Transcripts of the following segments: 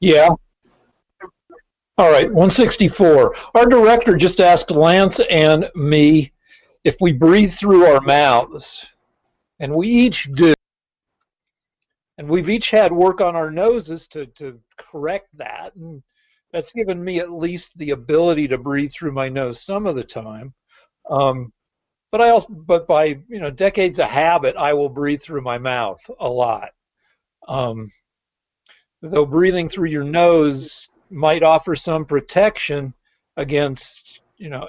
Yeah. All right. 164. Our director just asked Lance and me if we breathe through our mouths, and we each do. And we've each had work on our noses to correct that. And that's given me at least the ability to breathe through my nose some of the time. Um, but by decades of habit, I will breathe through my mouth a lot. Um, though breathing through your nose might offer some protection against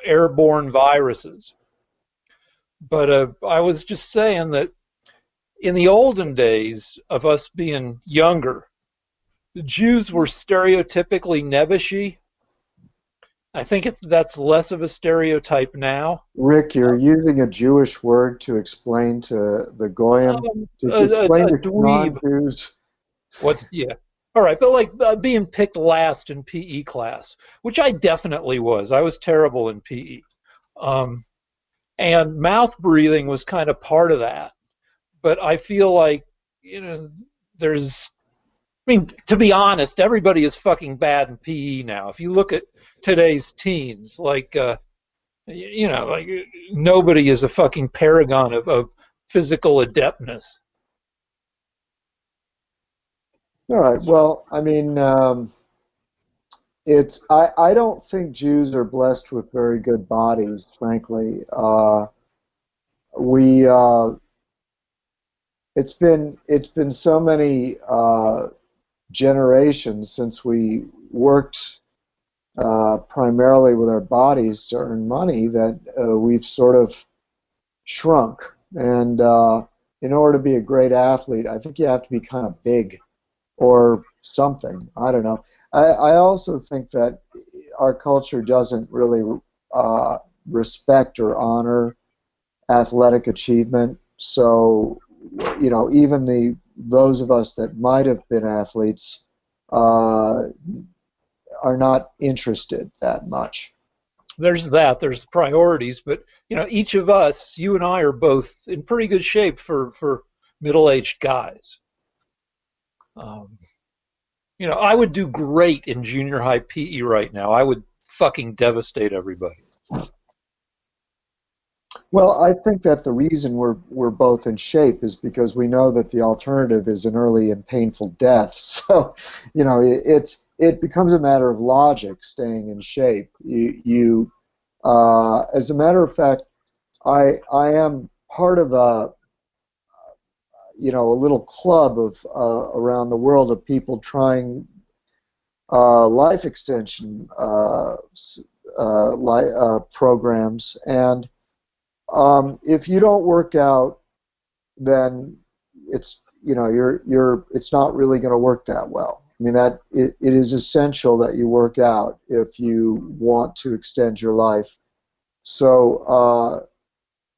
airborne viruses. But I was just saying that in the olden days of us being younger, the Jews were stereotypically nebbishy. I think that's less of a stereotype now. Rick, you're using a Jewish word to explain to the Goyim, to explain A to dweeb. non-Jews. Yeah. All right, but like being picked last in PE class, which I definitely was. I was terrible in PE. Um, and mouth breathing was kind of part of that. But I feel like, there's, I mean, to be honest, everybody is fucking bad in PE now. If you look at today's teens, like, like nobody is a fucking paragon of physical adeptness. All right. Well, I mean, I don't think Jews are blessed with very good bodies, frankly. We it's been so many generations since we worked primarily with our bodies to earn money that we've sort of shrunk. And in order to be a great athlete, I think you have to be kind of big or something. I don't know. I also think that our culture doesn't really respect or honor athletic achievement. So, even those of us that might have been athletes are not interested that much. There's that. There's priorities, but each of us, you and I, are both in pretty good shape for middle-aged guys. Um, I would do great in junior high PE right now. I would fucking devastate everybody. Well, I think that the reason we're both in shape is because we know that the alternative is an early and painful death. So, it becomes a matter of logic staying in shape. As a matter of fact, I am part of a little club of around the world of people trying life extension programs, and if you don't work out, then it's not really going to work that well. I mean, that it is essential that you work out if you want to extend your life. So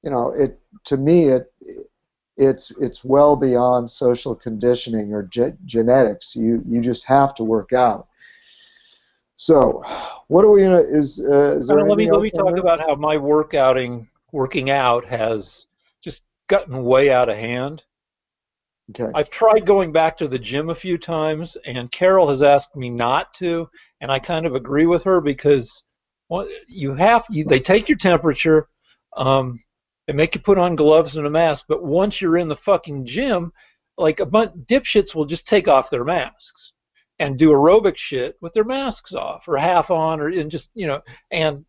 to me it's well beyond social conditioning or genetics. You just have to work out. So, what are we gonna? Is there Let anything me else on talk this? about how my working out has just gotten way out of hand. Okay. I've tried going back to the gym a few times, and Carol has asked me not to, and I kind of agree with her because they take your temperature, they make you put on gloves and a mask, but once you're in the fucking gym, like a bunch dipshits will just take off their masks and do aerobic shit with their masks off or half on or and just and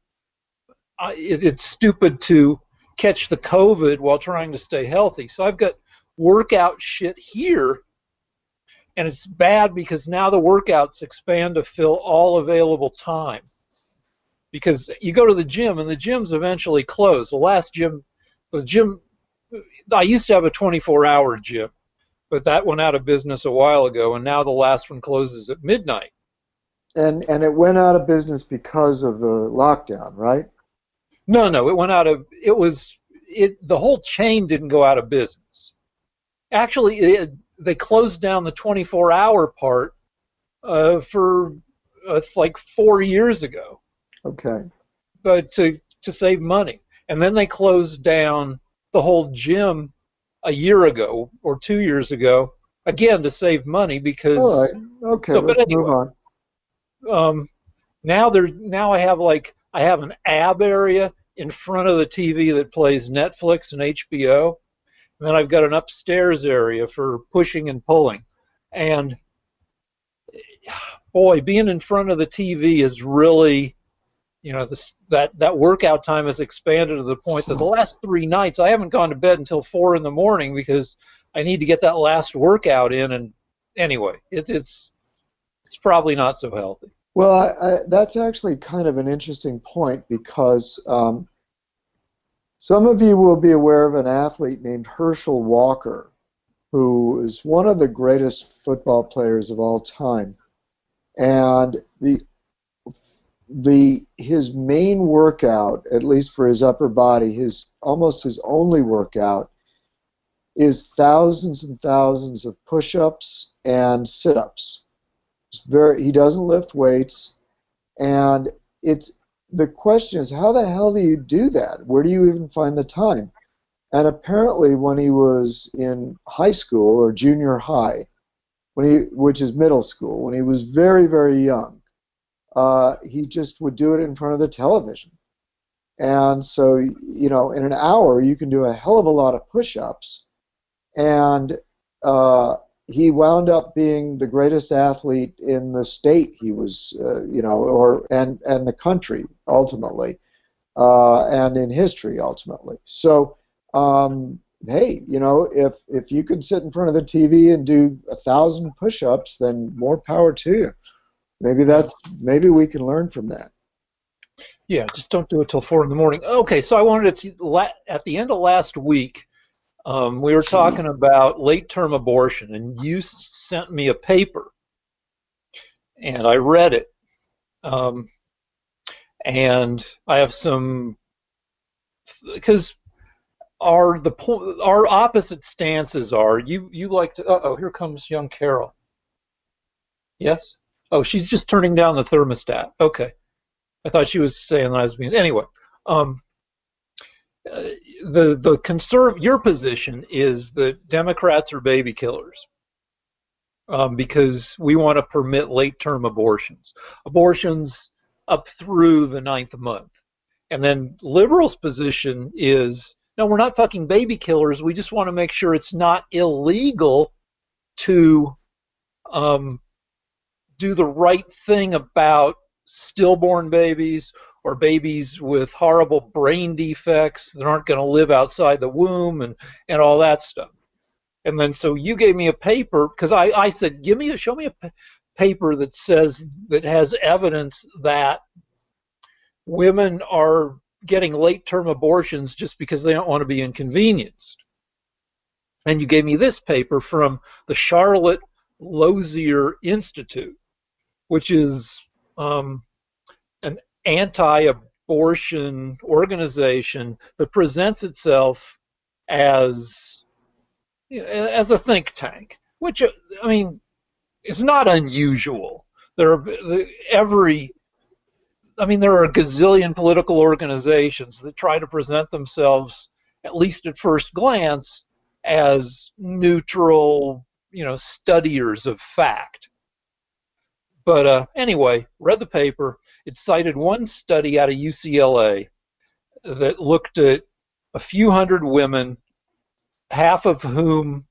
it's stupid to catch the COVID while trying to stay healthy. So I've got workout shit here, and it's bad because now the workouts expand to fill all available time. Because you go to the gym and the gyms eventually close. The gym, I used to have a 24-hour gym, but that went out of business a while ago, and now the last one closes at midnight. And it went out of business because of the lockdown, right? No, the whole chain didn't go out of business. Actually, they closed down the 24-hour part for like 4 years ago. Okay. But to save money, and then they closed down the whole gym a year ago or 2 years ago again, to save money All right. because. Okay, So, but let's move anyway, on. um, now I have an ab area in front of the TV that plays Netflix and HBO, and then I've got an upstairs area for pushing and pulling. And boy, being in front of the TV is really, that workout time has expanded to the point that the last 3 nights I haven't gone to bed until 4 in the morning because I need to get that last workout in. And anyway, it's probably not so healthy. Well, that's actually kind of an interesting point because some of you will be aware of an athlete named Herschel Walker, who is one of the greatest football players of all time. And his main workout, at least for his upper body, his almost his only workout, is thousands and thousands of push-ups and sit-ups. He doesn't lift weights, and the question is, how the hell do you do that? Where do you even find the time? And apparently, when he was in high school or junior high, which is middle school, when he was very, very young, he just would do it in front of the television. And so, in an hour, you can do a hell of a lot of push-ups. And he wound up being the greatest athlete in the state he was, and the country ultimately, and in history ultimately. So, hey, if you could sit in front of the TV and do 1,000 push-ups, then more power to you. Maybe we can learn from that. Yeah, just don't do it till 4 in the morning. Okay, so I wanted to, at the end of last week, we were talking about late-term abortion, and you sent me a paper, and I read it. And I have some, because our opposite stances are, you like to, here comes young Carol. Yes? Oh, she's just turning down the thermostat. Okay. I thought she was saying that I was being, anyway. Your position is that Democrats are baby killers, because we want to permit late-term abortions up through the 9th month. And then liberals' position is, no, we're not fucking baby killers. We just want to make sure it's not illegal to do the right thing about stillborn babies or babies with horrible brain defects that aren't going to live outside the womb and all that stuff. And then so you gave me a paper because I said, show me a paper that has evidence that women are getting late-term abortions just because they don't want to be inconvenienced. And you gave me this paper from the Charlotte Lozier Institute, which is an anti-abortion organization that presents itself as a think tank, which, I mean, is not unusual. There are a gazillion political organizations that try to present themselves, at least at first glance, as neutral, studiers of fact. But anyway, read the paper. It cited one study out of UCLA that looked at a few hundred women, half of whom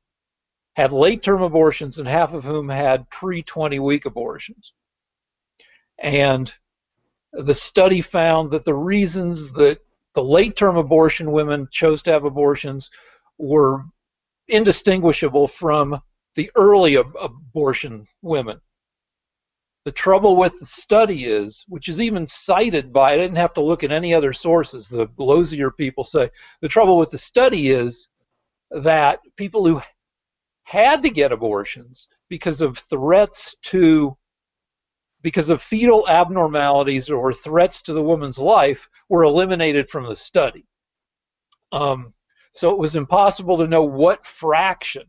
had late-term abortions and half of whom had pre-20-week abortions. And the study found that the reasons that the late-term abortion women chose to have abortions were indistinguishable from the early abortion women. The trouble with the study is, which is even cited by, I didn't have to look at any other sources, the Lozier people say, the trouble with the study is that people who had to get abortions because of fetal abnormalities or threats to the woman's life were eliminated from the study. So it was impossible to know what fraction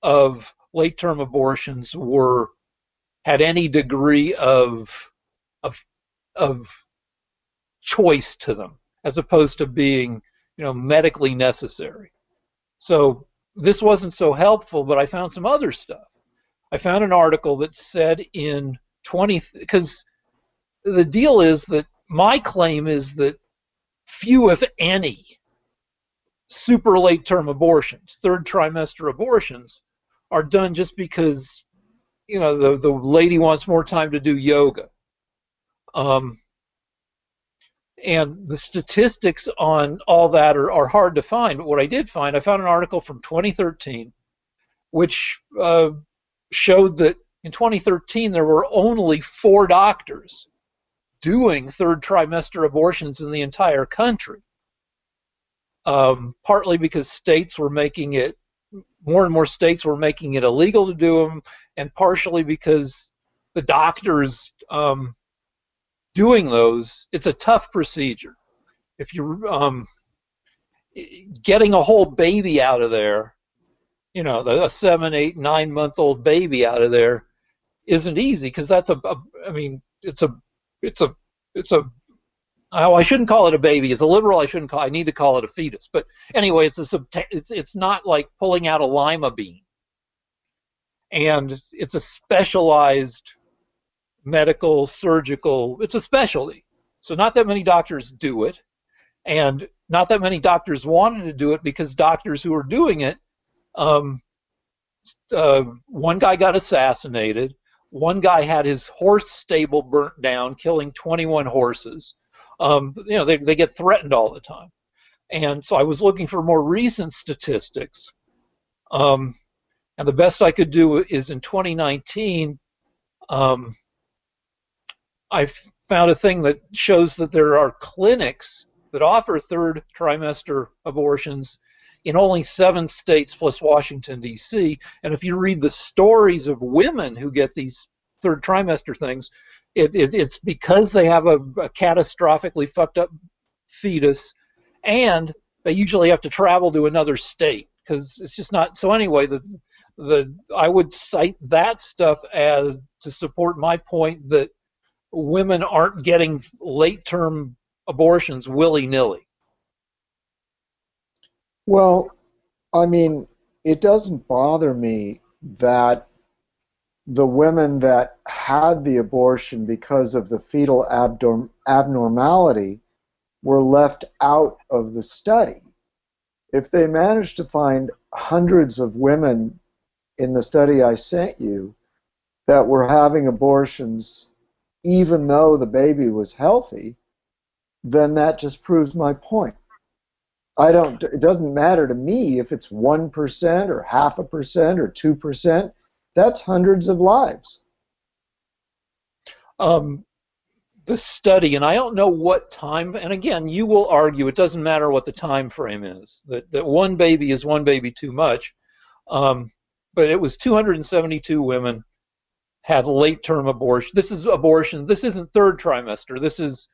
of late-term abortions had any degree of choice to them, as opposed to being, medically necessary. So this wasn't so helpful, but I found some other stuff. I found an article that said in 20, because the deal is that my claim is that few, if any, super late term abortions, third trimester abortions, are done just because the lady wants more time to do yoga. Um, and the statistics on all that are hard to find. But what I did find, I found an article from 2013, which showed that in 2013 there were only 4 doctors doing third trimester abortions in the entire country. Partly because states were making it, more and more states were making it illegal to do them, and partially because the doctors doing those, it's a tough procedure. If you're getting a whole baby out of there, a 7, 8, 9-month-old baby out of there isn't easy, because that's I shouldn't call it a baby. As a liberal, I need to call it a fetus. But anyway, it's not like pulling out a lima bean. And it's a specialized medical, surgical, it's a specialty. So not that many doctors do it. And not that many doctors wanted to do it, because doctors who are doing it, one guy got assassinated. One guy had his horse stable burnt down, killing 21 horses. They get threatened all the time. And so I was looking for more recent statistics. And the best I could do is in 2019, I found a thing that shows that there are clinics that offer third trimester abortions in only 7 states plus Washington, D.C. And if you read the stories of women who get these third trimester things, it's because they have a catastrophically fucked up fetus, and they usually have to travel to another state because it's just not. So anyway, I would cite that stuff as to support my point that women aren't getting late-term abortions willy-nilly. Well, I mean, it doesn't bother me that the women that had the abortion because of the fetal abnormality were left out of the study. If they managed to find hundreds of women in the study I sent you that were having abortions even though the baby was healthy, then that just proves my point. It doesn't matter to me if it's 1% or 0.5% or 2%. That's hundreds of lives. The study, and I don't know what time, and again, you will argue it doesn't matter what the time frame is, that one baby is one baby too much, but it was 272 women had late-term abortion. This is abortion. This isn't third trimester. This is,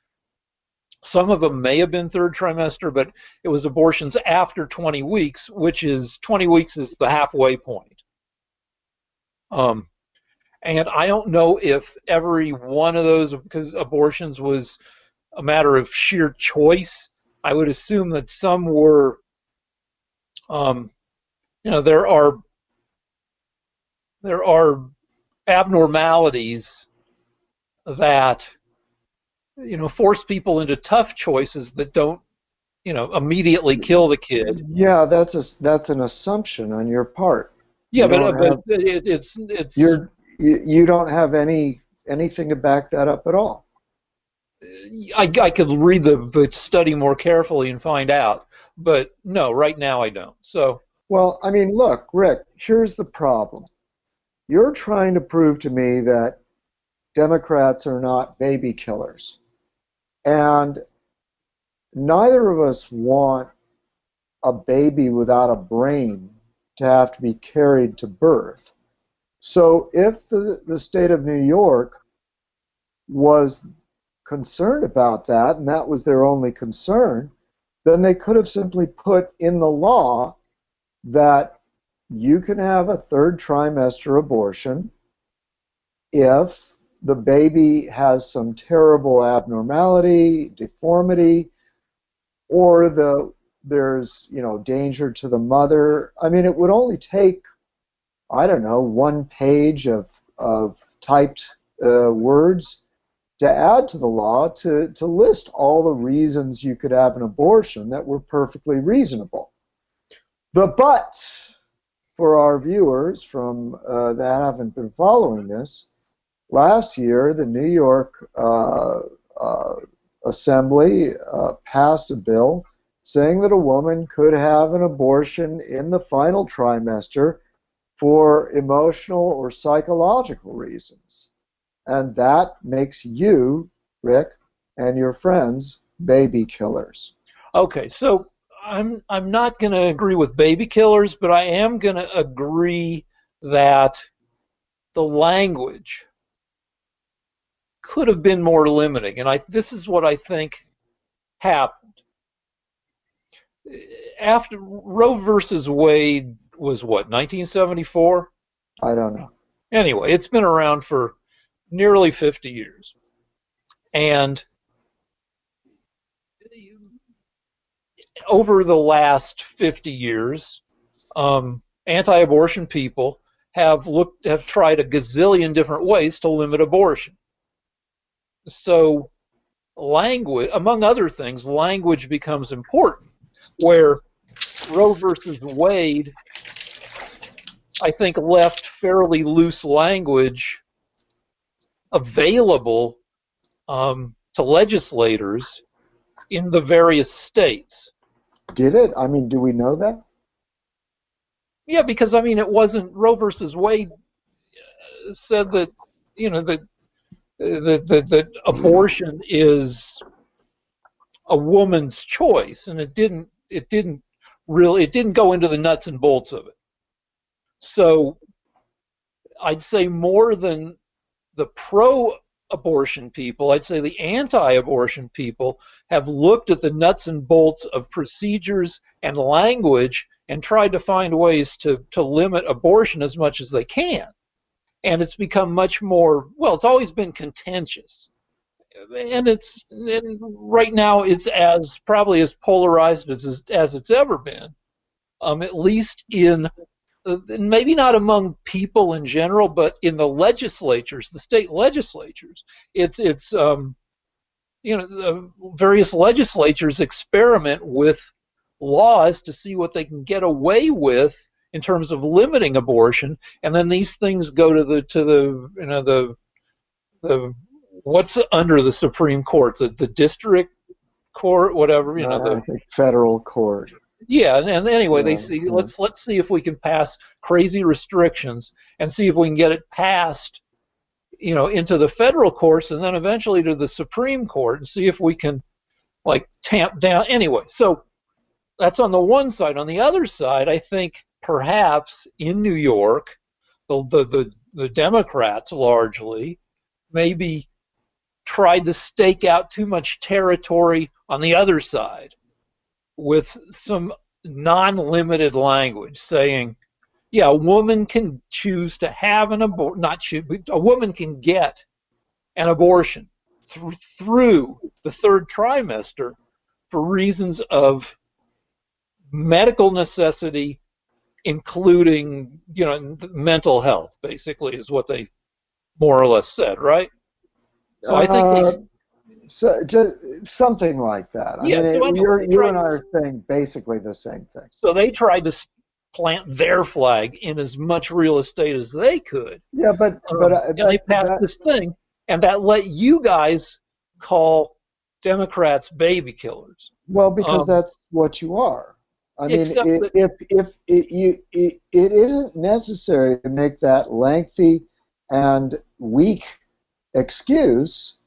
some of them may have been third trimester, but it was abortions after 20 weeks, which is 20 weeks is the halfway point. And I don't know if every one of those, because abortions was a matter of sheer choice, I would assume that some were, there are abnormalities that, force people into tough choices that don't, immediately kill the kid. Yeah, that's an assumption on your part. Yeah, but it's you don't have anything to back that up at all. I could read the study more carefully and find out, but no, right now I don't. So, well, I mean, look, Rick, here's the problem. You're trying to prove to me that Democrats are not baby killers, and neither of us want a baby without a brain to have to be carried to birth. So if the state of New York was concerned about that, and that was their only concern, then they could have simply put in the law that you can have a third trimester abortion if the baby has some terrible abnormality, deformity, or the there's, danger to the mother. I mean, it would only take, I don't know, one page of typed words to add to the law to list all the reasons you could have an abortion that were perfectly reasonable. The but for our viewers from that haven't been following this, last year the New York Assembly passed a bill saying that a woman could have an abortion in the final trimester for emotional or psychological reasons. And that makes you, Rick, and your friends baby killers. Okay, so I'm not going to agree with baby killers, but I am going to agree that the language could have been more limiting, and this is what I think happened. After Roe versus Wade was what, 1974? I don't know. Anyway, it's been around for nearly 50 years. And over the last 50 years, anti-abortion people have tried a gazillion different ways to limit abortion. So language, among other things, language becomes important, where Roe versus Wade, I think, left fairly loose language available to legislators in the various states. Did it? I mean, do we know that? Yeah, because I mean, it wasn't Roe versus Wade said that that abortion is a woman's choice, and it didn't go into the nuts and bolts of it. So I'd say more than the pro-abortion people, I'd say the anti-abortion people have looked at the nuts and bolts of procedures and language and tried to find ways to limit abortion as much as they can. And it's become much more, well, it's always been contentious. And right now it's probably as polarized as it's ever been, at least in maybe not among people in general, but in the legislatures, the state legislatures. The various legislatures experiment with laws to see what they can get away with in terms of limiting abortion, and then these things go to the what's under the Supreme Court, the district court, whatever, I think federal court. Yeah, and anyway, they see let's see if we can pass crazy restrictions and see if we can get it passed, into the federal courts and then eventually to the Supreme Court and see if we can tamp down. Anyway, so that's on the one side. On the other side, I think perhaps in New York, the Democrats largely maybe tried to stake out too much territory on the other side with some non-limited language saying, yeah, a woman can choose to have an abortion, not choose, but a woman can get an abortion through the third trimester for reasons of medical necessity, including, mental health, basically, is what they more or less said, right? So I think just something like that. I mean, you and I are saying basically the same thing. So they tried to plant their flag in as much real estate as they could. Yeah, and they passed this thing, and that let you guys call Democrats baby killers. Well, because that's what you are. I mean, if it isn't necessary to make that lengthy and weak excuse,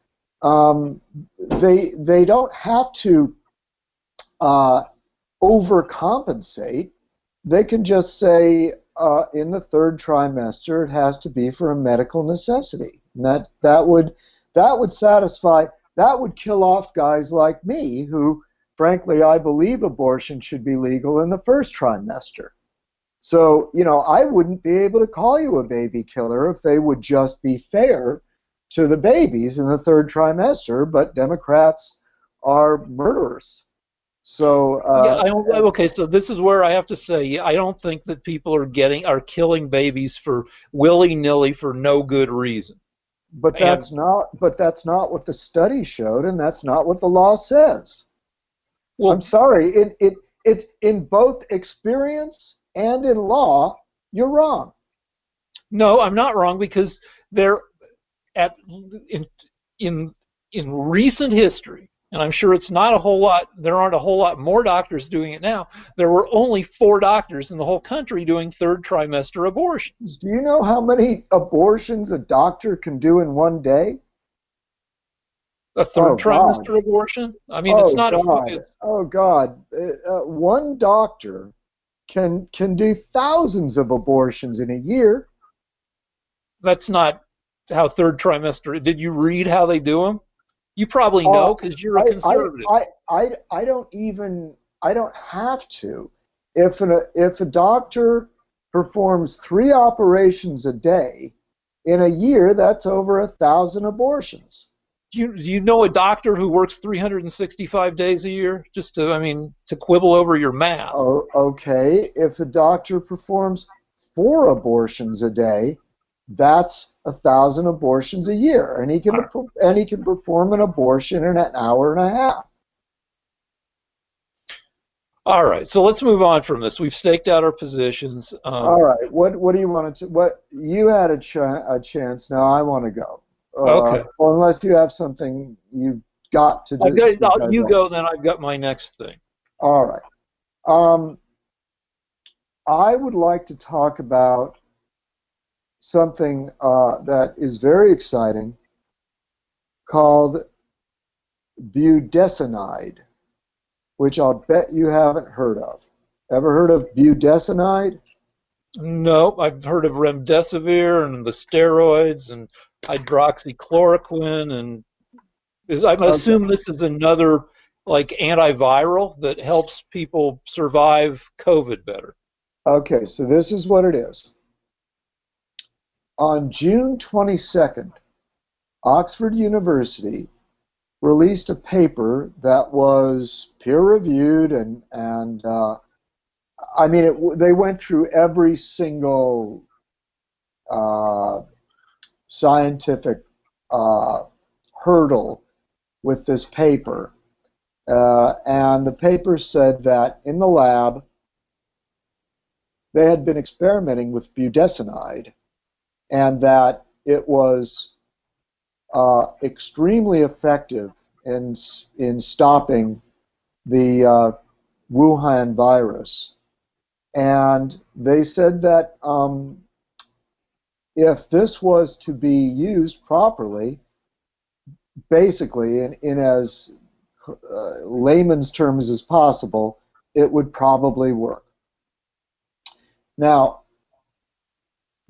they don't have to overcompensate. They can just say in the third trimester it has to be for a medical necessity. And that would satisfy. That would kill off guys like me who, frankly, I believe abortion should be legal in the first trimester. So, I wouldn't be able to call you a baby killer if they would just be fair to the babies in the third trimester, but Democrats are murderers. So, Yeah, okay, so this is where I have to say I don't think that people are killing babies for willy-nilly for no good reason. And but that's not what the study showed, and that's not what the law says. I'm well, sorry. It's in both experience and in law, you're wrong. no, I'm not wrong because there at in in in recent history, and I'm sure it's not a whole lot. There aren't a whole lot more doctors doing it now. There were only 4 doctors in the whole country doing third trimester abortions. Do you know how many abortions a doctor can do in one day? A third Oh God. trimester abortion? I mean, it's Oh not a. God. It's, Oh God. One doctor can do thousands of abortions in a year. that's not how third trimester. Did you read how they do them? You probably Uh, know because you're a conservative. I don't have to. If a doctor performs 3 operations a day in a year, that's over 1,000 abortions. Do you know a doctor who works 365 days a year? Just to, I mean, to quibble over your math. Oh, okay. If a doctor performs 4 abortions a day, that's 1,000 abortions a year, and he can perform an abortion in an hour and a half. All right, so let's move on from this. We've staked out our positions. All right. What do you want to? What you had a chance. Now I want to go. Okay, Or unless you have something you've got to I've do. got. To You digest. go, then I've got my next thing. All right. Um, I would like to talk about something that is very exciting called budesonide, which I'll bet you haven't heard of. Ever heard of budesonide? No, I've heard of remdesivir and the steroids and hydroxychloroquine, and I Okay. assume this is another like antiviral that helps people survive COVID better. Okay, so this is what it is. On June 22nd, Oxford University released a paper that was peer-reviewed and I mean they went through every single uh, scientific uh, hurdle with this paper, and the paper said that in the lab they had been experimenting with budesonide and that it was extremely effective in stopping the Wuhan virus. And they said that if this was to be used properly, basically in as layman's terms as possible, it would probably work. Now,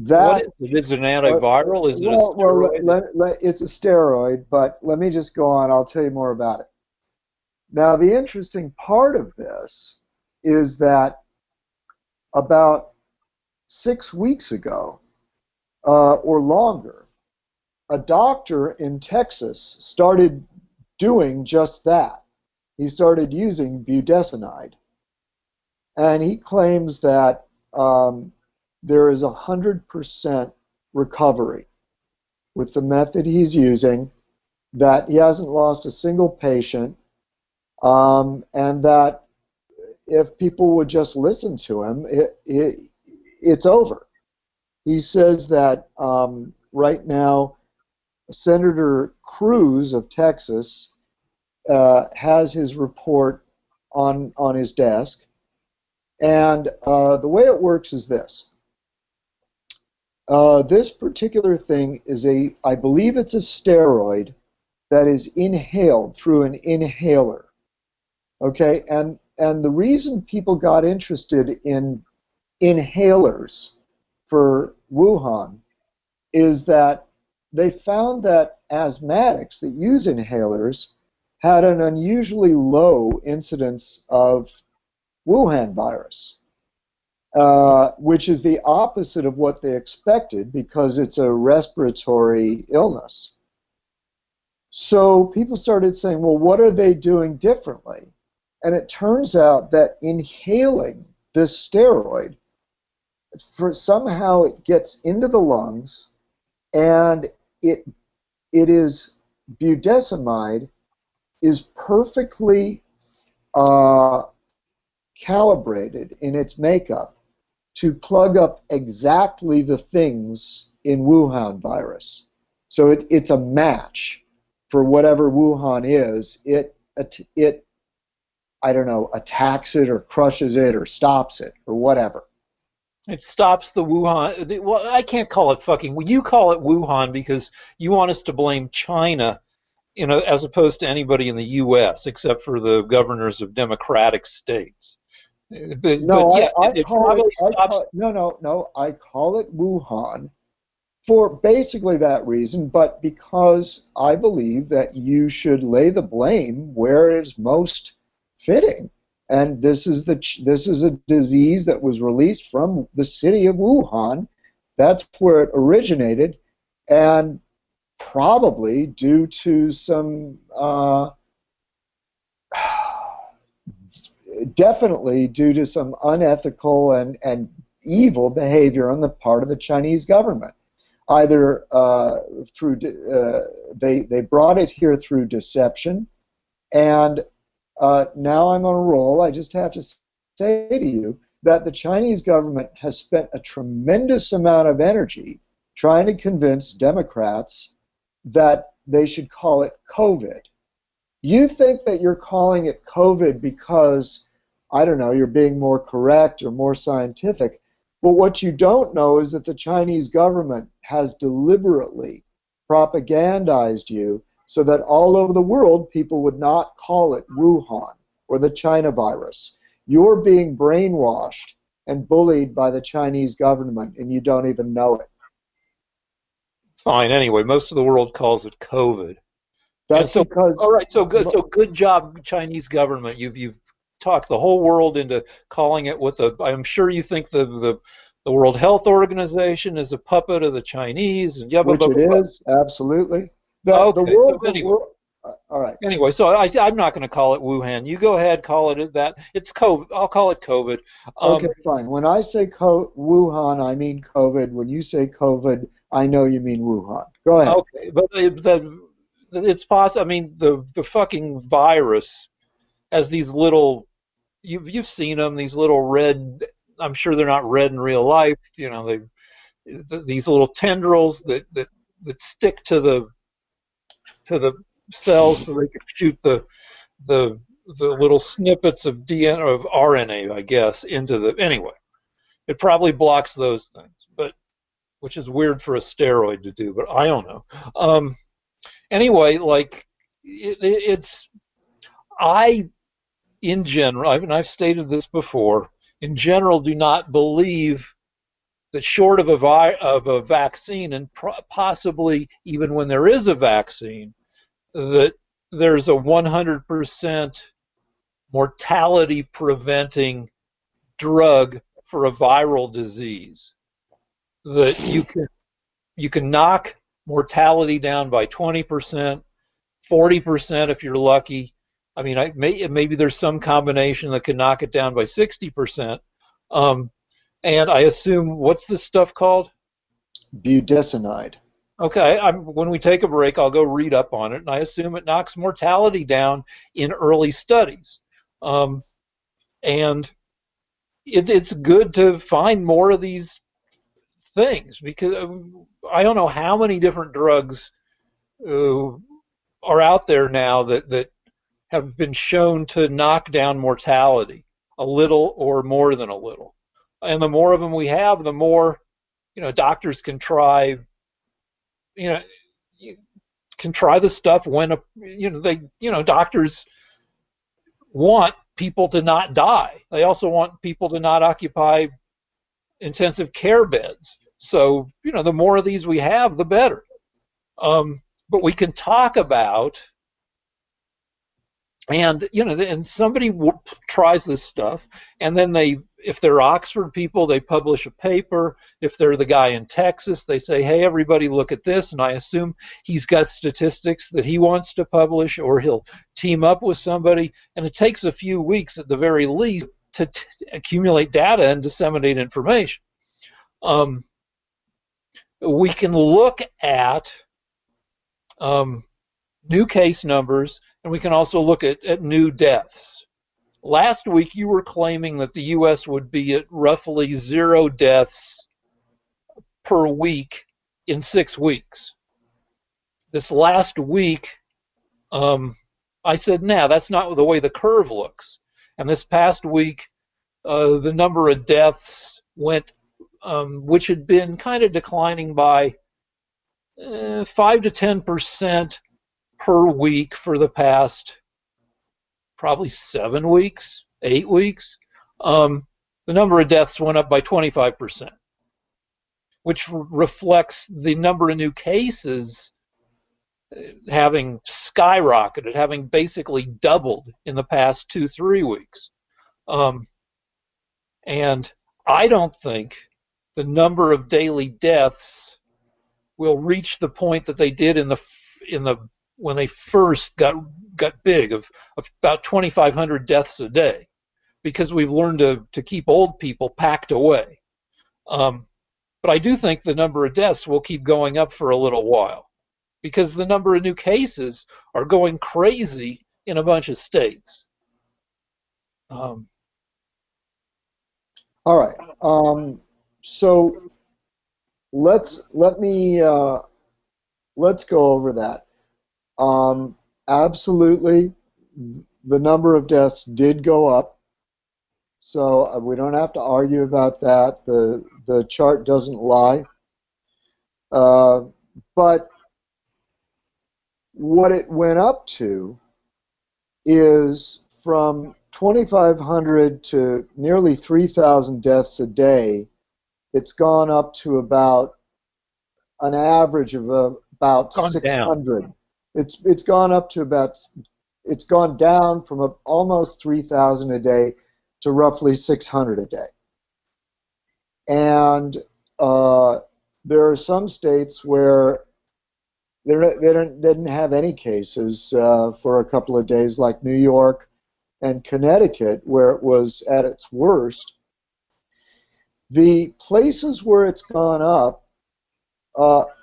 What that is it? Is it an antiviral? Is it a steroid? it's a steroid, but let me just go on. I'll tell you more about it. Now, the interesting part of this is that about 6 weeks ago or longer, a doctor in Texas started doing just that. He started using budesonide, and he claims that there is 100% recovery with the method he's using, that he hasn't lost a single patient, and that if people would just listen to him, it's over. He says that right now, Senator Cruz of Texas has his report on his desk, and the way it works is this. This particular thing is I believe it's a steroid that is inhaled through an inhaler. Okay, and the reason people got interested in inhalers for Wuhan is that they found that asthmatics that use inhalers had an unusually low incidence of Wuhan virus, which is the opposite of what they expected because it's a respiratory illness. So people started saying, well, what are they doing differently? And it turns out that inhaling this steroid, somehow it gets into the lungs, and it it is budesonide is perfectly uh, calibrated in its makeup to plug up exactly the things in Wuhan virus. So it's a match for whatever Wuhan is. It I don't know, attacks it or crushes it or stops it or whatever. It stops the Wuhan. Well, I can't call it fucking. You call it Wuhan because you want us to blame China, as opposed to anybody in the U.S. except for the governors of democratic states. But No, yeah, it probably I stops. call it, no, no, no, I call it Wuhan for basically that reason, but because I believe that you should lay the blame where it is most fitting. And this is a disease that was released from the city of Wuhan. That's where it originated, and probably due to some definitely due to some unethical and evil behavior on the part of the Chinese government. Either through they brought it here through deception, and now I'm on a roll. I just have to say to you that the Chinese government has spent a tremendous amount of energy trying to convince Democrats that they should call it COVID. You think that you're calling it COVID because, I don't know, you're being more correct or more scientific. But what you don't know is that the Chinese government has deliberately propagandized you so that all over the world people would not call it Wuhan or the China virus. You're being brainwashed and bullied by the Chinese government, and you don't even know it. Fine. Anyway, most of the world calls it COVID. And That's so, all because right. So good. So good job, Chinese government. You've talked the whole world into calling it what the. I'm sure you think the World Health Organization is a puppet of the Chinese and yeah, blah, which blah, it blah, blah. is, absolutely. Okay. So anyway, All right. anyway, so I'm not going to call it Wuhan. You go ahead, call it that. It's COVID. I'll call it COVID. Okay, fine. When I say Wuhan, I mean COVID. When you say COVID, I know you mean Wuhan. Go ahead. Okay, but it's possible. I mean, the fucking virus has these little. You've seen them. These little red. I'm sure they're not red in real life. These little tendrils that stick to the cells so they can shoot the little snippets of DNA of RNA, I guess, into the. Anyway, it probably blocks those things, but which is weird for a steroid to do, but I don't know. Anyway, like it's I in general, and I've stated this before, in general, do not believe that short of a vaccine, and possibly even when there is a vaccine, that there's a 100% mortality preventing drug for a viral disease. That you can knock mortality down by 20%, 40% if you're lucky. I mean, maybe there's some combination that can knock it down by 60%. And I assume, what's this stuff called? Budesonide. Okay, when we take a break, I'll go read up on it, and I assume it knocks mortality down in early studies. And it's good to find more of these things because I don't know how many different drugs are out there now that have been shown to knock down mortality a little or more than a little. And the more of them we have, the more doctors can try. You can try the stuff when doctors want people to not die. They also want people to not occupy intensive care beds. So the more of these we have, the better. But we can talk about And and somebody tries this stuff, and then if they're Oxford people, they publish a paper. If they're the guy in Texas, they say, hey, everybody look at this, and I assume he's got statistics that he wants to publish, or he'll team up with somebody, and it takes a few weeks at the very least to accumulate data and disseminate information. We can look at new case numbers, and we can also look at new deaths. Last week, you were claiming that the U.S. would be at roughly 0 deaths per week in 6 weeks. This last week, I said, nah, that's not the way the curve looks. And this past week, the number of deaths went, which had been kind of declining by 5 to 10% per week for the past probably 7 weeks, 8 weeks. The number of deaths went up by 25%, which reflects the number of new cases having skyrocketed, having basically doubled in the past 2-3 weeks. And I don't think the number of daily deaths will reach the point that they did in the when they first got big of about 2,500 deaths a day, because we've learned to keep old people packed away. But I do think the number of deaths will keep going up for a little while, because the number of new cases are going crazy in a bunch of states. All right. So let's go over that. Absolutely, the number of deaths did go up, so we don't have to argue about that. The chart doesn't lie. But what it went up to is from 2,500 to nearly 3,000 deaths a day. It's gone up to about an average of about 600. Down. It's gone up to about, it's gone down from almost 3,000 a day to roughly 600 a day. And there are some states where they didn't have any cases for a couple of days, like New York and Connecticut, where it was at its worst. The places where it's gone up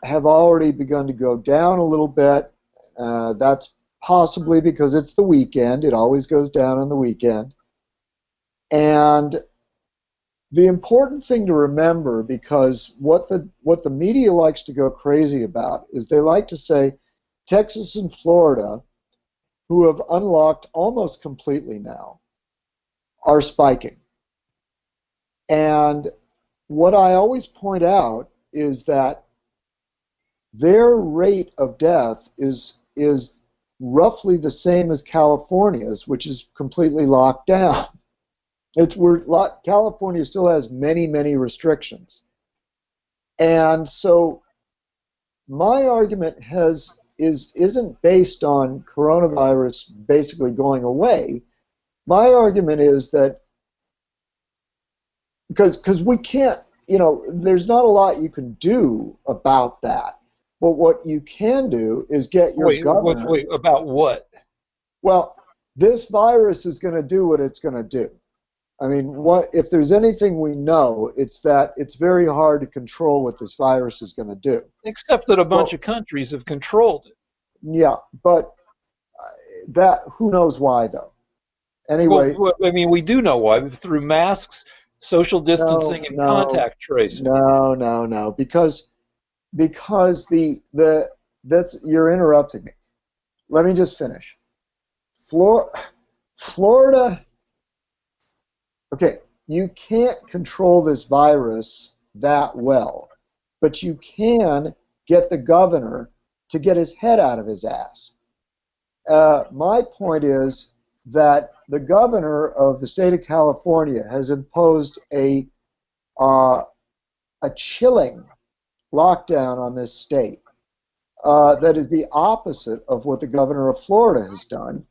have already begun to go down a little bit. That's possibly because it's the weekend. It always goes down on the weekend. And the important thing to remember, because what the media likes to go crazy about, is they like to say Texas and Florida, who have unlocked almost completely now, are spiking. And what I always point out is that their rate of death is roughly the same as California's, which is completely locked down. California still has many, many restrictions. And so my argument isn't based on coronavirus basically going away. My argument is that because we can't, there's not a lot you can do about that. But what you can do is get your governor. Wait, about what? Well, this virus is going to do what it's going to do. I mean, if there's anything we know, it's that it's very hard to control what this virus is going to do. Except that a bunch of countries have controlled it. Yeah, but who knows why, though? Anyway. Well, I mean, we do know why. Through masks, social distancing, and contact tracing. No. Because you're interrupting me. Let me just finish. Florida. Okay, you can't control this virus that well, but you can get the governor to get his head out of his ass. My point is that the governor of the state of California has imposed a chilling lockdown on this state that is the opposite of what the governor of Florida has done.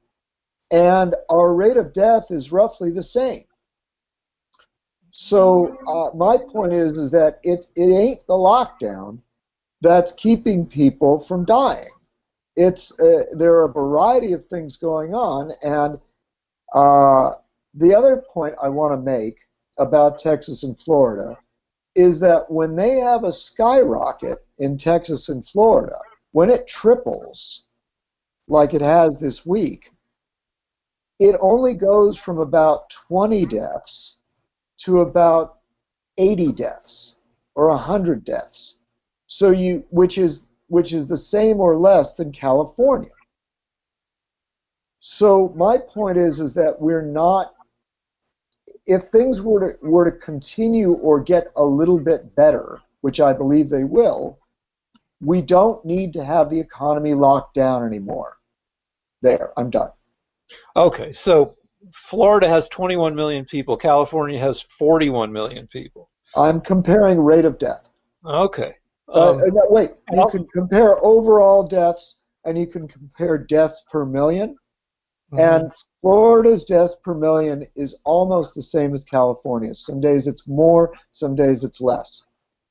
and our rate of death is roughly the same. So my point is that it ain't the lockdown that's keeping people from dying. It's there are a variety of things going on, and the other point I want to make about Texas and Florida is that when they have a skyrocket in Texas and Florida, when it triples like it has this week, it only goes from about 20 deaths to about 80 deaths or 100 deaths. So which is the same or less than California. So my point is that we're not, if things were to continue or get a little bit better, which I believe they will, we don't need to have the economy locked down anymore. There, I'm done. Okay, so Florida has 21 million people. California has 41 million people. I'm comparing rate of death. Okay. No, wait, you can compare overall deaths and you can compare deaths per million. And Florida's deaths per million is almost the same as California's. Some days it's more, some days it's less.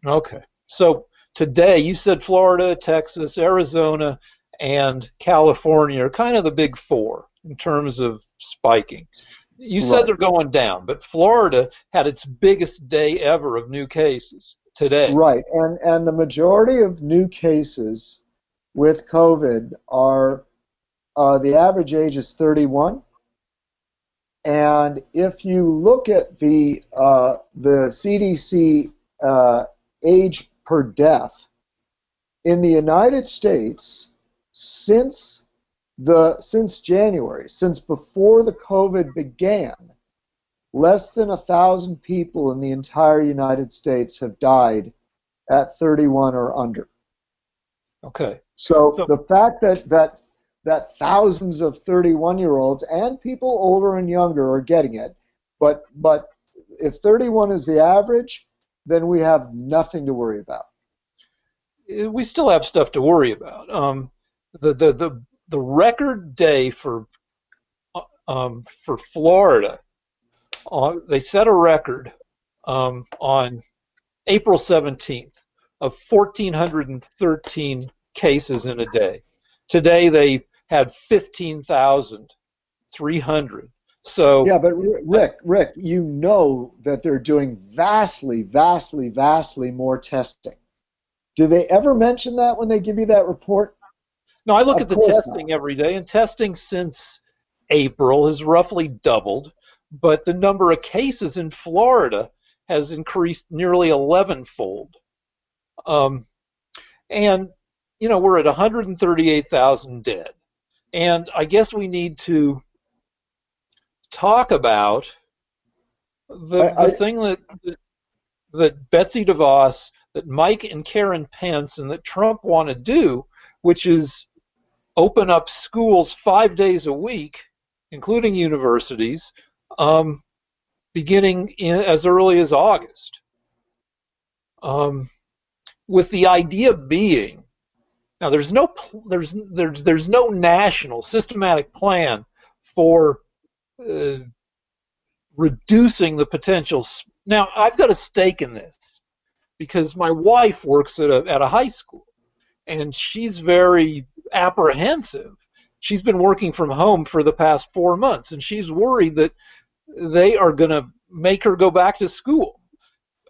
Okay. So today you said Florida, Texas, Arizona, and California are kind of the big four in terms of spiking. You said they're going down, but Florida had its biggest day ever of new cases today. Right, and the majority of new cases with COVID are, the average age is 31. And if you look at the CDC age per death, in the United States, since January, since before the COVID began, less than 1,000 people in the entire United States have died at 31 or under. Okay. So the fact that thousands of 31-year-olds and people older and younger are getting it, but if 31 is the average, then we have nothing to worry about. We still have stuff to worry about. The record day for Florida, they set a record on April 17th of 1,413 cases in a day. Today they had 15,300. So yeah, but Rick, you know that they're doing vastly more testing. Do they ever mention that when they give you that report? No, I look at the testing every day, and testing since April has roughly doubled, but the number of cases in Florida has increased nearly 11-fold. And, we're at 138,000 dead. And I guess we need to talk about the thing that Betsy DeVos, that Mike and Karen Pence, and that Trump want to do, which is open up schools 5 days a week, including universities, beginning as early as August. With the idea being, now there's no national systematic plan for reducing the potential. Now I've got a stake in this because my wife works at a high school, and she's very apprehensive. She's been working from home for the past 4 months, and she's worried that they are going to make her go back to school.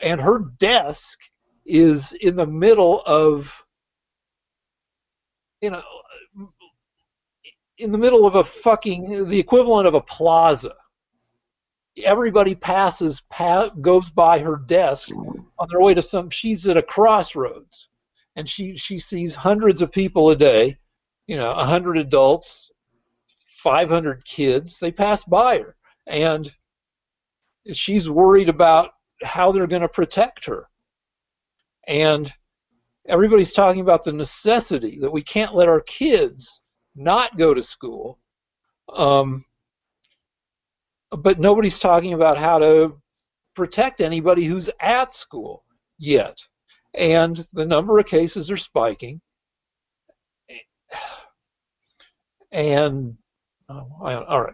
And her desk is in the middle of, the equivalent of a plaza. Everybody goes by her desk on their way to she's at a crossroads, and she sees hundreds of people a day, 100 adults, 500 kids. They pass by her, and she's worried about how they're going to protect her. And everybody's talking about the necessity that we can't let our kids not go to school. But nobody's talking about how to protect anybody who's at school yet. And the number of cases are spiking. And all right.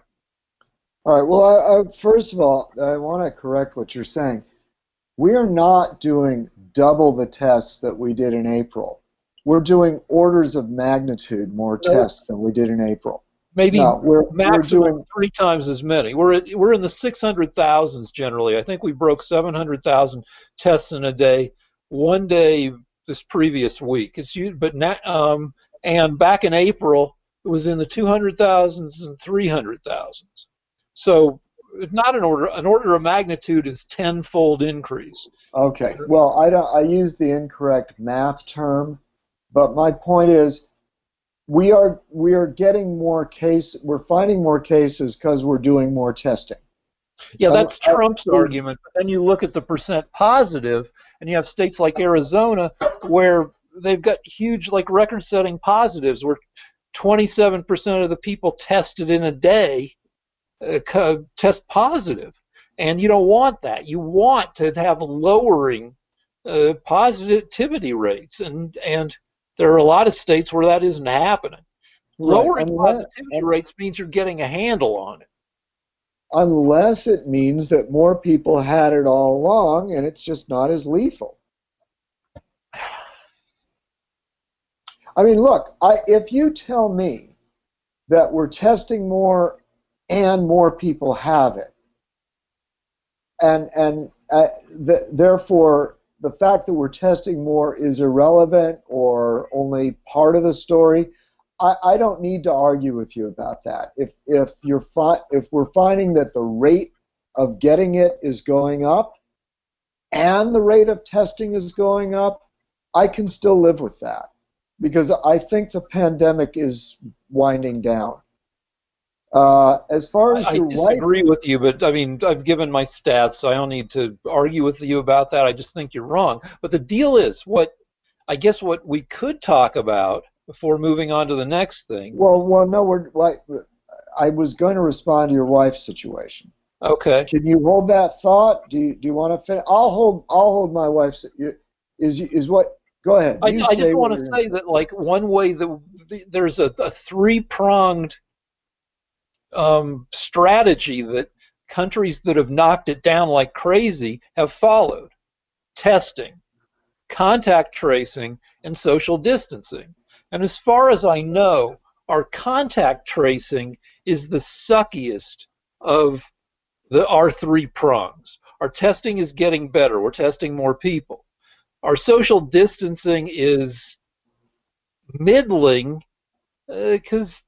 All right. Well, first of all, I want to correct what you're saying. We are not doing double the tests that we did in April. We're doing orders of magnitude more No, tests than we did in April. maybe No, we're maximum doing 3 times as many. We're in the 600,000s generally. I think we broke 700,000 tests in a day, one day this previous week. But now, and back in April, it was in the 200,000s and 300,000s. So not an order of magnitude is tenfold increase. okay. Well, I used the incorrect math term, but my point is we are getting more we're finding more cases because we're doing more testing. Yeah, Um, that's I, Trump's argument. But then you look at the percent positive, and you have states like Arizona where they've got huge, like record-setting positives, where 27% of the people tested in a day test positive, and you don't want that. You want to have lowering positivity rates, and there are a lot of states where that isn't happening. right, Lowering positivity rates means you're getting a handle on it. unless it means that more people had it all along and it's just not as lethal. I mean, look, if you tell me that we're testing more and more people have it, and therefore the fact that we're testing more is irrelevant or only part of the story, I don't need to argue with you about that. If we're finding that the rate of getting it is going up and the rate of testing is going up, I can still live with that because I think the pandemic is winding down. As far as I your wife, disagree with you, but I mean, I've given my stats, so I don't need to argue with you about that. I just think you're wrong. But the deal is, what we could talk about before moving on to the next thing. well, no, I was going to respond to your wife's situation. Okay. Can you hold that thought? Do you want to finish? I'll hold my wife's. Is what? Go ahead. I, You I just say what want to you're say that, like, one way there's a three-pronged strategy that countries that have knocked it down like crazy have followed: testing, contact tracing, and social distancing. And as far as I know, our contact tracing is the suckiest of our three prongs. Our testing is getting better. We're testing more people. Our social distancing is middling because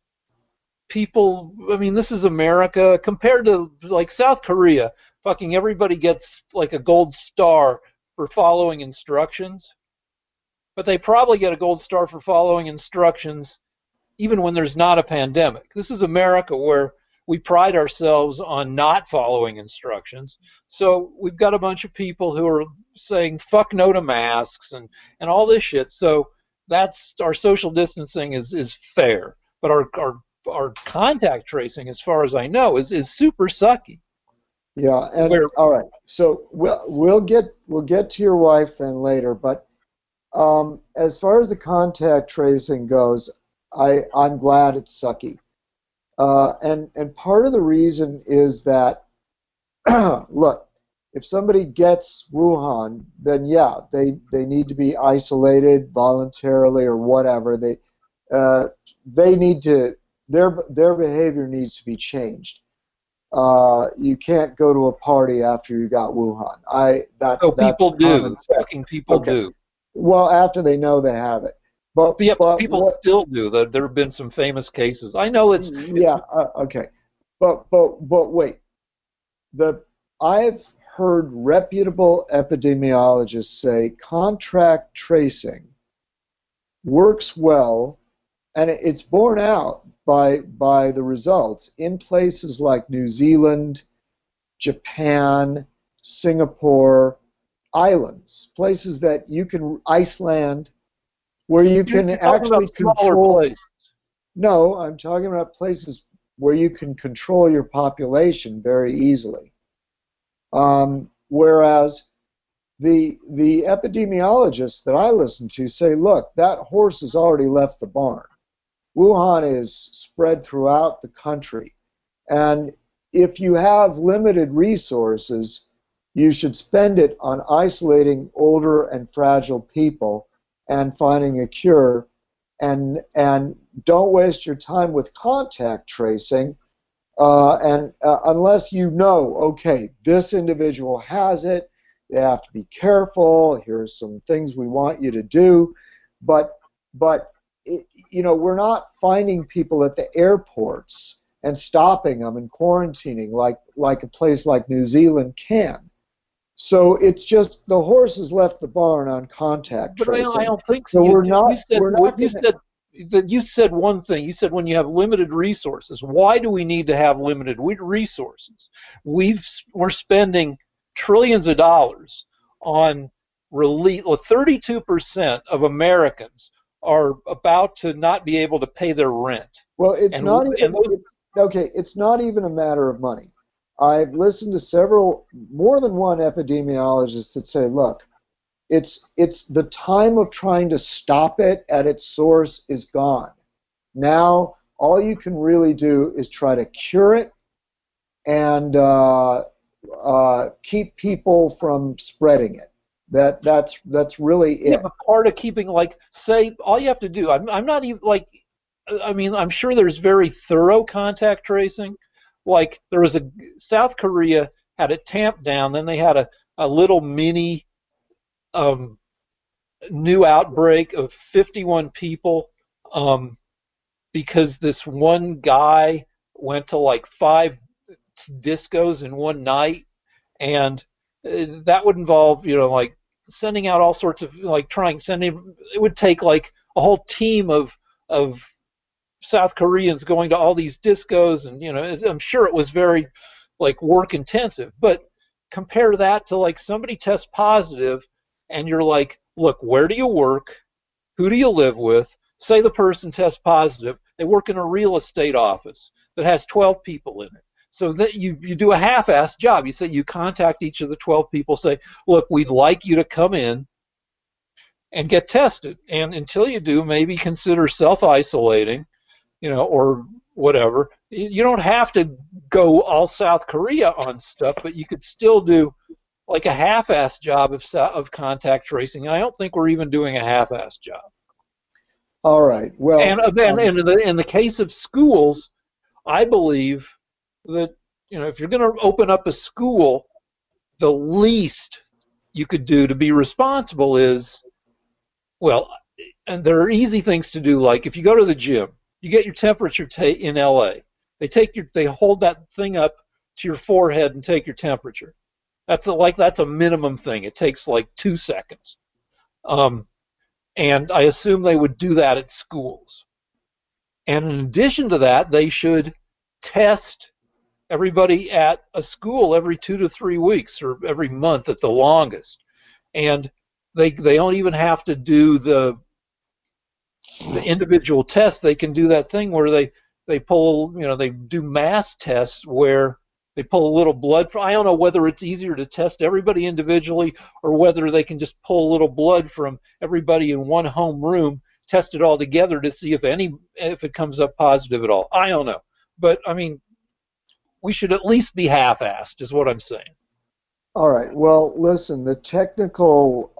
people, I mean, this is America compared to like South Korea. Fucking everybody gets like a gold star for following instructions, but they probably get a gold star for following instructions even when there's not a pandemic. This is America where we pride ourselves on not following instructions. So we've got a bunch of people who are saying fuck no to masks and all this shit. So that's our social distancing is fair. But our contact tracing, as far as I know, is super sucky. Yeah, and Where all right. So we'll get to your wife then later, but as far as the contact tracing goes, I'm glad it's sucky. And part of the reason is that look, if somebody gets Wuhan, then yeah, they need to be isolated voluntarily or whatever. They need to their behavior needs to be changed. You can't go to a party after you got Wuhan. oh, That's people common do, sense. fucking people Okay. do. Well, after they know they have it, but Yeah, but people what? still do. There have been some famous cases. I know it's Yeah, okay. But wait. The I've heard reputable epidemiologists say contact tracing works well, and it's borne out by the results in places like New Zealand, Japan, Singapore, islands, places that you can Iceland, where you can you're talking actually about smaller control. places. No, I'm talking about places where you can control your population very easily. Whereas the epidemiologists that I listen to say, look, that horse has already left the barn. Wuhan is spread throughout the country. And if you have limited resources, you should spend it on isolating older and fragile people and finding a cure, and don't waste your time with contact tracing, unless you know, okay, this individual has it, they have to be careful, here's some things we want you to do, but we're not finding people at the airports and stopping them and quarantining like a place like New Zealand can. So it's just the horse has left the barn on contact tracing. But I don't think so. so. We're not. You said one thing. You said when you have limited resources. Why do we need to have limited resources? We're spending trillions of dollars on relief. 32% of Americans are about to not be able to pay their rent. Well, it's not even a matter of money. I've listened to more than one epidemiologist that say, look, it's the time of trying to stop it at its source is gone. Now, all you can really do is try to cure it and keep people from spreading it. That's really it. Yeah, but part of keeping, say, all you have to do. I'm not even I'm sure there's very thorough contact tracing. Like there was South Korea had it tamped down, then they had a little mini new outbreak of 51 people because this one guy went to 5 discos in one night, and that would involve sending out all sorts of it would take a whole team of South Koreans going to all these discos, and I'm sure it was very work intensive. But compare that to somebody tests positive, and you're like, look, where do you work? Who do you live with? Say the person tests positive. They work in a real estate office that has 12 people in it. So that you do a half-assed job. You say you contact each of the 12 people, say, look, we'd like you to come in and get tested, and until you do, maybe consider self-isolating. Or whatever. You don't have to go all South Korea on stuff, but you could still do a half-assed job of contact tracing. And I don't think we're even doing a half-assed job. All right. Well, and in the case of schools, I believe that if you're going to open up a school, the least you could do to be responsible is, and there are easy things to do, like if you go to the gym. You get your temperature in LA. They hold that thing up to your forehead and take your temperature. That's a minimum thing. It takes 2 seconds. And I assume they would do that at schools. And in addition to that, they should test everybody at a school every 2 to 3 weeks or every month at the longest. And they don't even have to do the individual tests. They can do that thing where they pull, they do mass tests where they pull a little blood from. I don't know whether it's easier to test everybody individually or whether they can just pull a little blood from everybody in one home room, test it all together to see if it comes up positive at all. I don't know. But we should at least be half-assed is what I'm saying. All right. Well, listen, the technical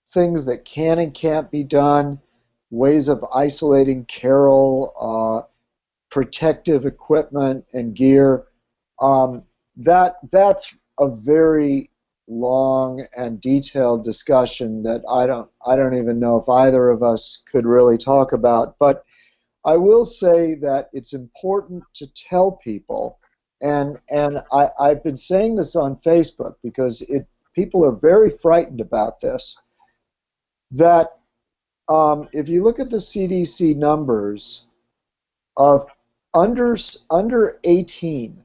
things that can and can't be done, ways of isolating Carol, protective equipment and gear, that's a very long and detailed discussion that I don't even know if either of us could really talk about. But I will say that it's important to tell people, and I've been saying this on Facebook because people are very frightened about this, that if you look at the CDC numbers of under 18,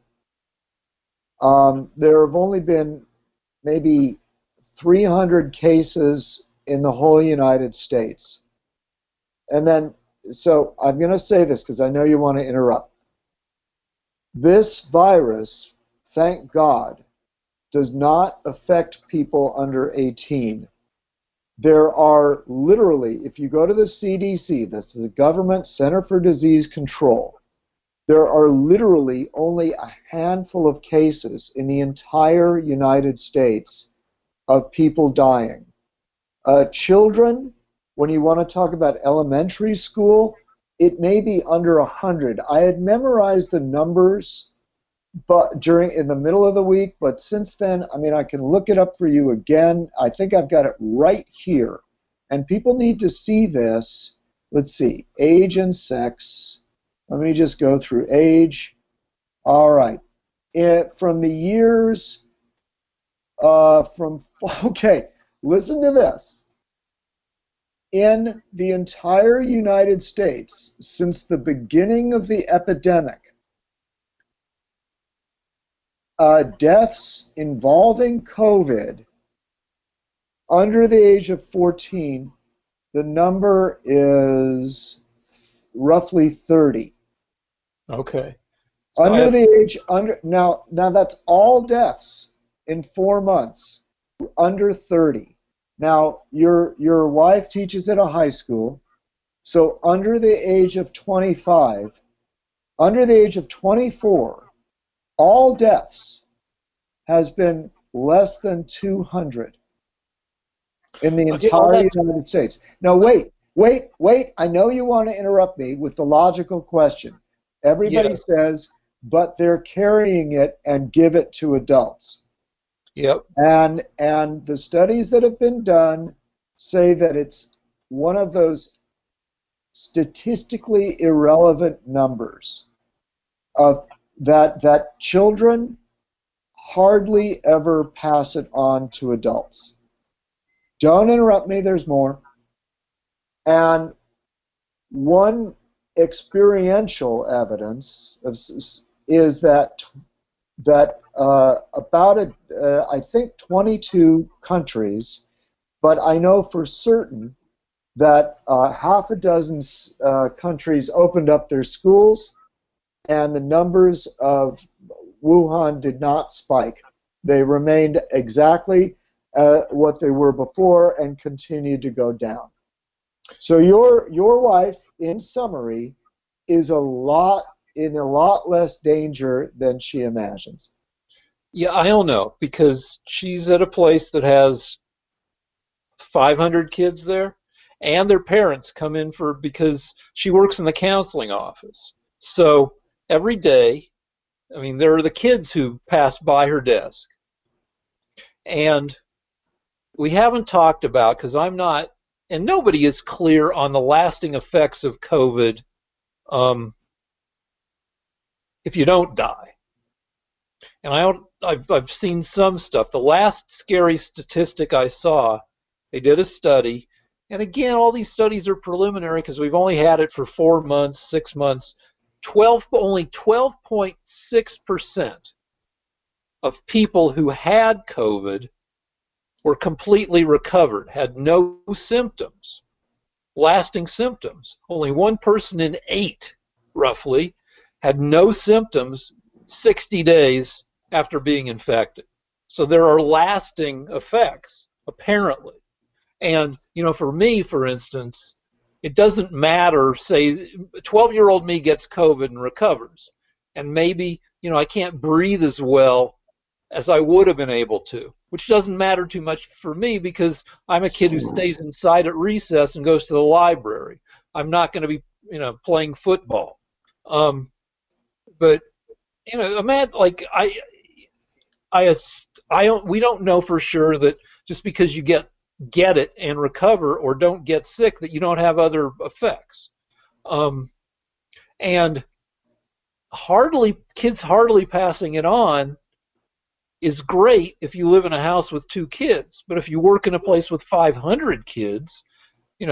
there have only been maybe 300 cases in the whole United States. And then, so I'm going to say this because I know you want to interrupt. This virus, thank God, does not affect people under 18. There are literally, if you go to the CDC, that's the Government Center for Disease Control, There are literally only a handful of cases in the entire United States of people dying. Children, when you want to talk about elementary school, it may be under 100. I had memorized the numbers but in the middle of the week, but since then, I mean, I can look it up for you again. I think I've got it right here. And people need to see this. Let's see, age and sex. Let me just go through age. All right. From the years okay, listen to this. In the entire United States, since the beginning of the epidemic, deaths involving COVID under the age of 14, the number is roughly 30. Okay. Under the age now that's all deaths in 4 months under 30. Now your wife teaches at a high school, so under the age of 25, under the age of 24, all deaths has been less than 200 in the entire United States. Now wait. I know you want to interrupt me with the logical question. Everybody says, but they're carrying it and give it to adults. Yep. And the studies that have been done say that it's one of those statistically irrelevant numbers of that children hardly ever pass it on to adults. Don't interrupt me, there's more. And one experiential evidence is that about I think 22 countries, but I know for certain that half a dozen countries opened up their schools, and the numbers of Wuhan did not spike. They remained exactly what they were before and continued to go down. So your wife, in summary, is in a lot less danger than she imagines. Yeah, I don't know, because she's at a place that has 500 kids there, and their parents come in because she works in the counseling office. So every day, I mean, there are the kids who pass by her desk. And we haven't talked about, because I'm not, and nobody is clear on the lasting effects of COVID if you don't die. And I've seen some stuff. The last scary statistic I saw, they did a study, and again, all these studies are preliminary because we've only had it for 4 months, 6 months. Only 12.6% of people who had COVID were completely recovered, had no symptoms, lasting symptoms. Only 1 person in 8, roughly, had no symptoms 60 days after being infected. So there are lasting effects, apparently. And, for me, for instance, it doesn't matter, say, 12-year-old me gets COVID and recovers. And maybe, I can't breathe as well as I would have been able to, which doesn't matter too much for me because I'm a kid who stays inside at recess and goes to the library. I'm not going to be, playing football. But, we don't know for sure that just because you get it and recover or don't get sick that you don't have other effects. And kids hardly passing it on is great if you live in a house with 2 kids. But if you work in a place with 500 kids, is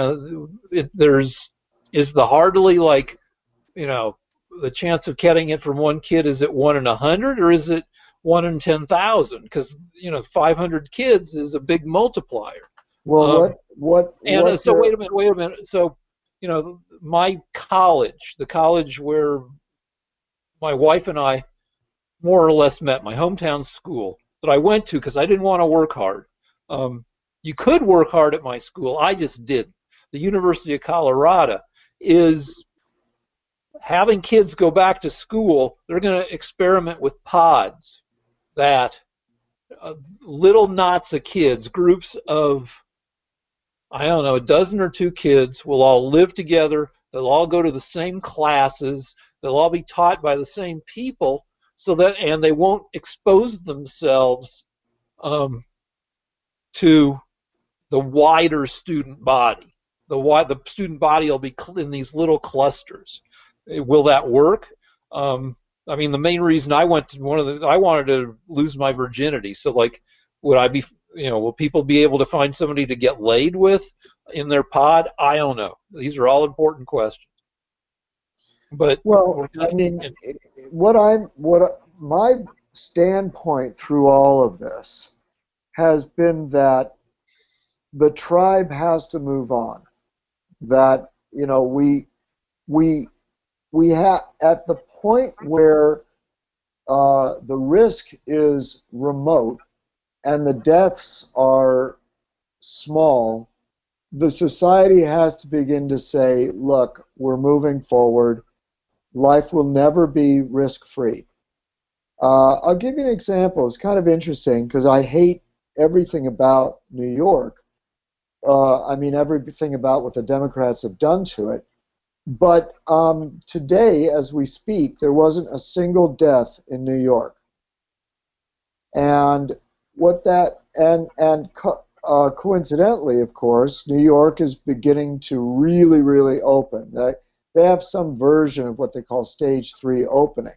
the hardly the chance of getting it from 1 kid, is it 1 in 100 or is it 1 in 10,000? Because 500 kids is a big multiplier. Well, so wait a minute. So, my college, the college where my wife and I more or less met, my hometown school that I went to because I didn't want to work hard. You could work hard at my school. I just didn't. The University of Colorado is having kids go back to school, they're going to experiment with pods that little knots of kids, groups of, I don't know, a dozen or two kids will all live together. They'll all go to the same classes. They'll all be taught by the same people, and they won't expose themselves um, to the wider student body. The student body will be in these little clusters. Will that work? I mean, the main reason I went to I wanted to lose my virginity. So, like, would I be, will people be able to find somebody to get laid with in their pod? I don't know. These are all important questions. But Well, I mean, my standpoint through all of this has been that the tribe has to move on. That we have at the point where the risk is remote and the deaths are small, the society has to begin to say, look, we're moving forward. Life will never be risk-free. I'll give you an example. It's kind of interesting because I hate everything about New York. I mean, everything about what the Democrats have done to it. But today, as we speak, there wasn't a single death in New York. And coincidentally, of course, New York is beginning to really, really open. They have some version of what they call stage 3 opening.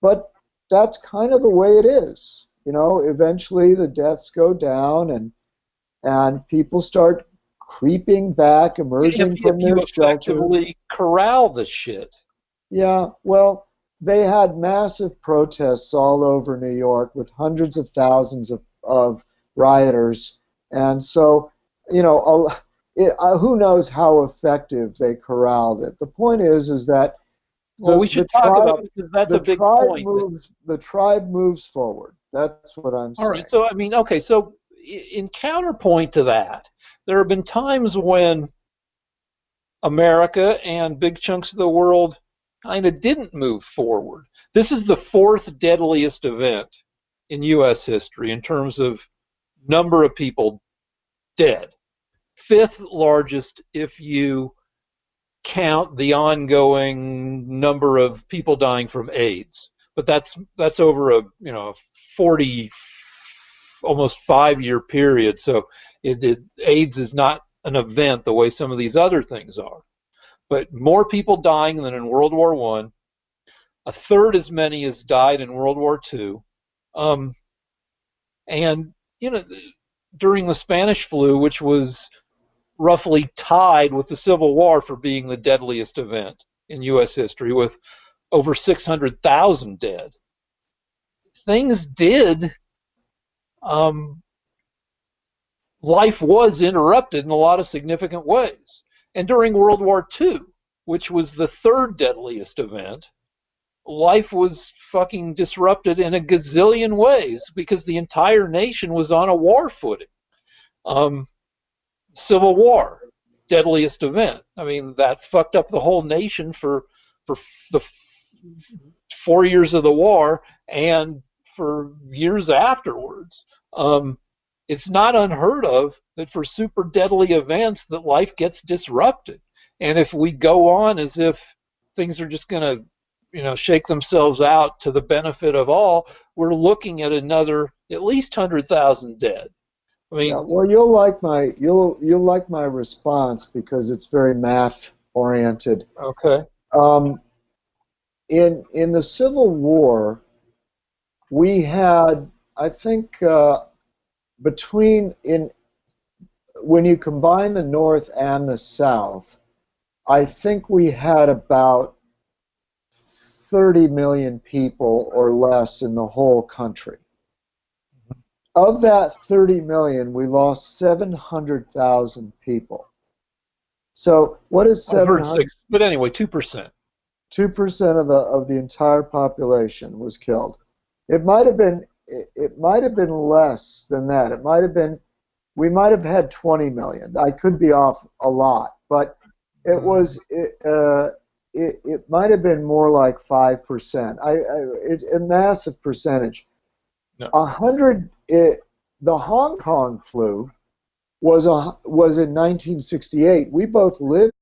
But that's kind of the way it is. Eventually the deaths go down and people start creeping back, emerging from their shelter. Effectively corral the shit. Yeah, well, they had massive protests all over New York with hundreds of thousands of rioters. And so, who knows how effective they corralled it. The point is that we should talk about it because that's a big point. The tribe moves forward. That's what I'm saying. All right, so I mean, okay, so in counterpoint to that, there have been times when America and big chunks of the world kind of didn't move forward. This is the fourth deadliest event in U.S. history in terms of number of people dead. Fifth largest if you count the ongoing number of people dying from AIDS. But that's over a 40, almost 5-year period. So AIDS is not an event the way some of these other things are. But more people dying than in World War I. A third as many as died in World War II. And during the Spanish flu, which was roughly tied with the Civil War for being the deadliest event in U.S. history, with over 600,000 dead. Things did. Life was interrupted in a lot of significant ways. And during World War II, which was the third deadliest event, life was fucking disrupted in a gazillion ways because the entire nation was on a war footing. Civil War, deadliest event. I mean, that fucked up the whole nation for the 4 years of the war and for years afterwards. It's not unheard of that for super deadly events that life gets disrupted. And if we go on as if things are just going to, shake themselves out to the benefit of all, we're looking at another at least 100,000 dead. I mean, yeah, well, you'll like my response because it's very math oriented. Okay. In the Civil War, we had, I think, when you combine the North and the South, I think we had about 30 million people or less in the whole country. Of that 30 million, we lost 700,000 people. So what is 700? But anyway, 2%. 2% of the entire population was killed. It might have been less than that. We might have had 20 million. I could be off a lot, but it it might have been more like 5%. A massive percentage. No. 100. The Hong Kong flu was in 1968. We both lived